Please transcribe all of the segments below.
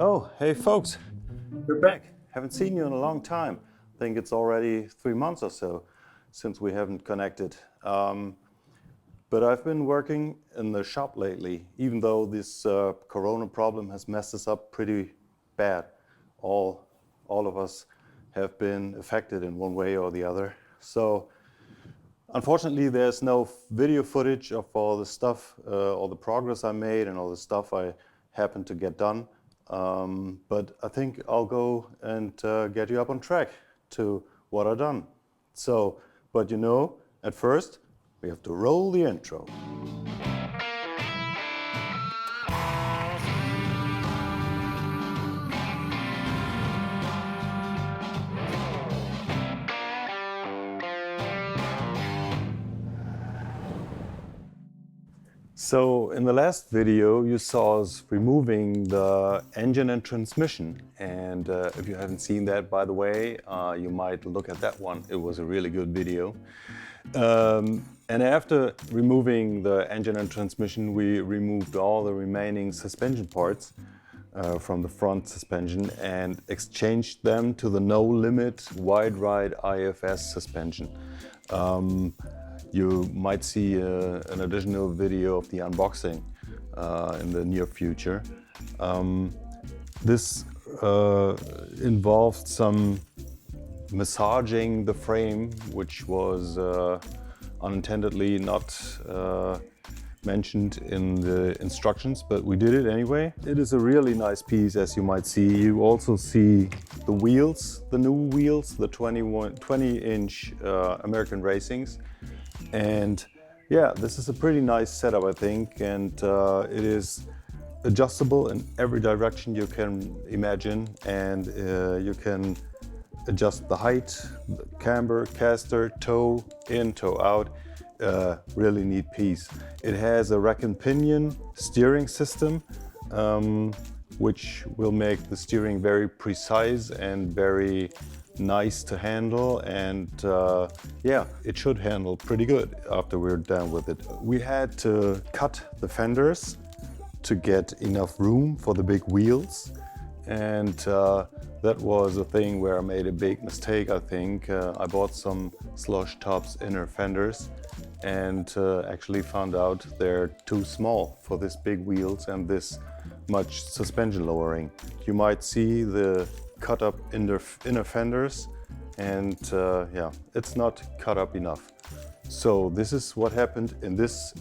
Oh, hey folks, we're back. Haven't seen you in a long time. I think it's already 3 months or so since we haven't connected. But I've been working in the shop lately, even though this corona problem has messed us up pretty bad. All of us have been affected in one way or the other. So unfortunately, there's no video footage of all the stuff, all the progress I made and all the stuff I happened to get done. But I think I'll go and get you up on track to what I've done. So, but you know, at first, we have to roll the intro. So in the last video you saw us removing the engine and transmission, and if you haven't seen that, by the way, you might look at that one. It was a really good video. And after removing the engine and transmission, we removed all the remaining suspension parts from the front suspension and exchanged them to the no limit wide ride IFS suspension. You might see an additional video of the unboxing in the near future. This involved some massaging the frame, which was unintendedly not mentioned in the instructions, but we did it anyway. It is a really nice piece, as you might see. You also see the wheels, the new wheels, the 20-inch American Racings. And yeah, this is a pretty nice setup, I think, and it is adjustable in every direction you can imagine, and you can adjust the height, the camber, caster, toe in, toe out. Really neat piece. It has a rack and pinion steering system, which will make the steering very precise and very nice to handle, and yeah, it should handle pretty good after we're done with it. We had to cut the fenders to get enough room for the big wheels, and that was a thing where I made a big mistake, I think. I bought some Slosh Tubz inner fenders and actually found out they're too small for this big wheels and this much suspension lowering. You might see the cut up inner fenders, and yeah, it's not cut up enough. So this is what happened in this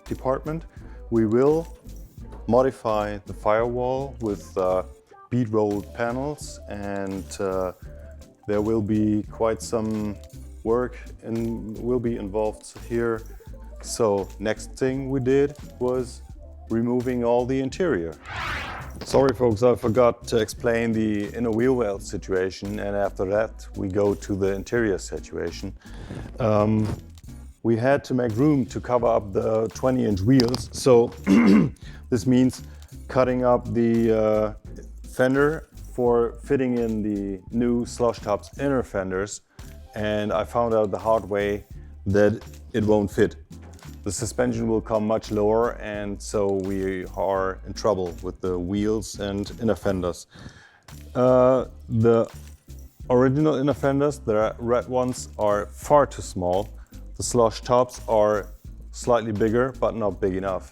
department. We will modify the firewall with bead rolled panels, and there will be quite some work and will be involved here. So next thing we did was removing all the interior. Sorry folks, I forgot to explain the inner wheel well situation, and after that we go to the interior situation. We had to make room to cover up the 20-inch wheels, so this means cutting up the fender for fitting in the new Slosh Tubz inner fenders, and I found out the hard way that it won't fit. The suspension will come much lower, and so we are in trouble with the wheels and inner fenders. The original inner fenders, the red ones, are far too small. The Slosh Tubz are slightly bigger, but not big enough.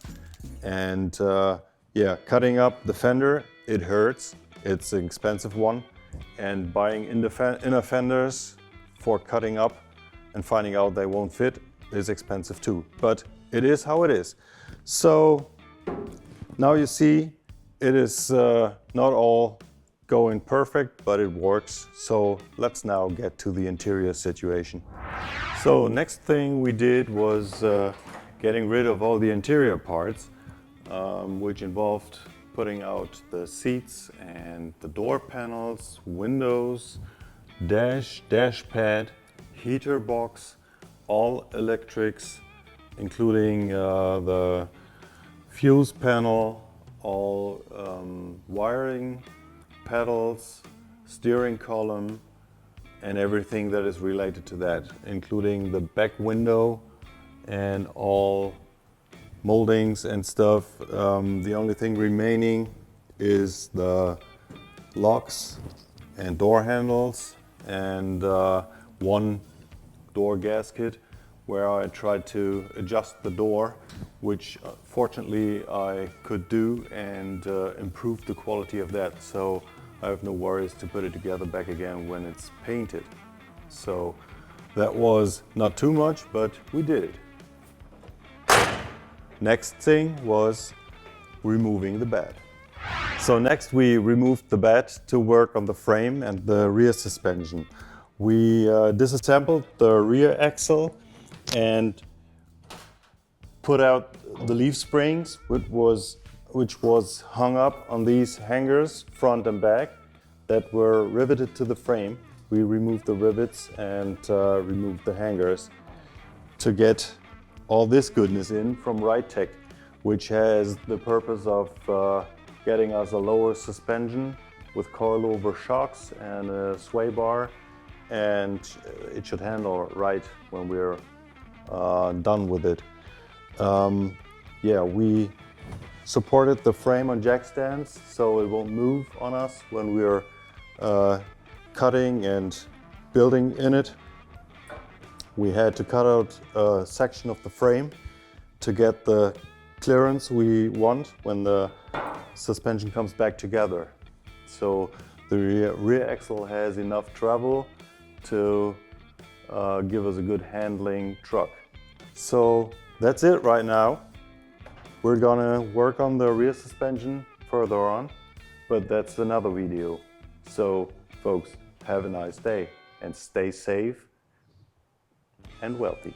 And yeah, cutting up the fender, it hurts. It's an expensive one. And buying inner fenders for cutting up and finding out they won't fit is expensive too, but it is how it is. So now you see it is not all going perfect, but it works. So let's now get to the interior situation. So next thing we did was getting rid of all the interior parts, which involved putting out the seats and the door panels, windows, dash pad, heater box, all electrics, including the fuse panel, all wiring, pedals, steering column, and everything that is related to that, including the back window and all moldings and stuff. The only thing remaining is the locks and door handles and one door gasket where I tried to adjust the door, which fortunately I could do and improve the quality of that. So I have no worries to put it together back again when it's painted. So that was not too much, but we did it. Next thing was removing the bed. So next we removed the bed to work on the frame and the rear suspension. We disassembled the rear axle and put out the leaf springs, which was hung up on these hangers, front and back, that were riveted to the frame. We removed the rivets and removed the hangers to get all this goodness in from Tech, which has the purpose of getting us a lower suspension with coilover shocks and a sway bar, and it should handle right when we're done with it. Yeah, we supported the frame on jack stands so it won't move on us when we're cutting and building in it. We had to cut out a section of the frame to get the clearance we want when the suspension comes back together. So the rear axle has enough travel to give us a good handling truck. So that's it right now. We're gonna work on the rear suspension further on, but that's another video. So folks, have a nice day and stay safe and wealthy.